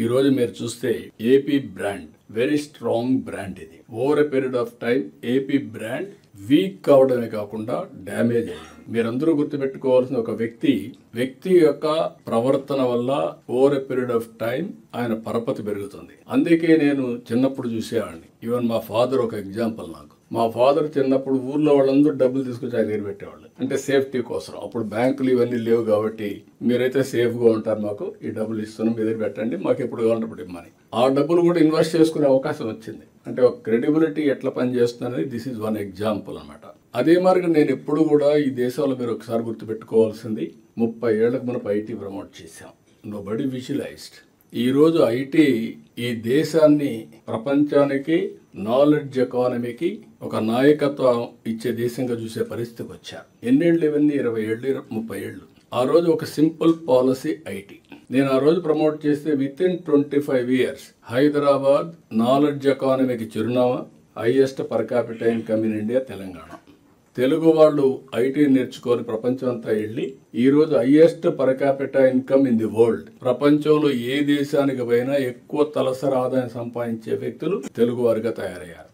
ఈ రోజు మీరు చూస్తే AP brand very strong brand. ఇది over a period of time AP brand weak కావడమే కాకుండా డ్యామేజ్ అయింది. మీరందరూ గుర్తుపెట్టుకోవాల్సిన ఒక వ్యక్తి యొక్క ప్రవర్తన వల్ల over a period of time ఆయన పరపతి పెరుగుతుంది. అందుకే నేను చిన్నప్పుడు చూసేవాడిని. ఈవెన్ మా ఫాదర్ ఒక ఎగ్జాంపుల్ నాకు. మా ఫాదర్ చిన్నప్పుడు ఊర్లో వాళ్ళందరూ డబ్బులు తీసుకొచ్చి ఆయన దగ్గర పెట్టేవాళ్ళు. అంటే సేఫ్టీ కోసం. అప్పుడు బ్యాంకులు ఇవన్నీ లేవు కాబట్టి మీరైతే సేఫ్గా ఉంటారు, మాకు ఈ డబ్బులు ఇస్తున్నాం, మీ దగ్గర పెట్టండి, మాకు ఎప్పుడు కావాలంటే ఇమ్మని. ఆ డబ్బులు కూడా ఇన్వెస్ట్ చేసుకునే అవకాశం వచ్చింది. అంటే ఒక క్రెడిబిలిటీ ఎట్లా పనిచేస్తుందనేది దిస్ ఈజ్ వన్ ఎగ్జాంపుల్ అనమాట. అదే మరి నేను ఎప్పుడు కూడా ఈ దేశంలో మీరు ఒకసారి గుర్తుపెట్టుకోవాల్సింది, 30 ఏళ్లకు మనం ఐటీ ప్రమోట్ చేశాం. Nobody visualised. ఈరోజు ఐటీ ఈ దేశాన్ని ప్రపంచానికి నాలెడ్జ్ ఎకానమీకి ఒక నాయకత్వం ఇచ్చే దేశంగా చూసే పరిస్థితికి వచ్చారు. ఎన్నేళ్ళు ఇవన్నీ? 20 ఏళ్ళు, 30 ఏళ్ళు. ఆ రోజు ఒక సింపుల్ పాలసీ ఐటీ. నేను ఆ రోజు ప్రమోట్ చేస్తే with in 25 years Hyderabad knowledge ఎకానమీకి చిరునామా, highest per capita income in India Telangana. Telugu వాళ్ళు ఐటీ నేర్చుకొని ప్రపంచం అంతా వెళ్ళి ఈరోజు highest per capita income in the world. ప్రపంచంలో ఏ దేశానికి పోయినా ఎక్కువ తలసరి ఆదాయం సంపాదించే వ్యక్తులు తెలుగు వారిగా తయారయ్యారు.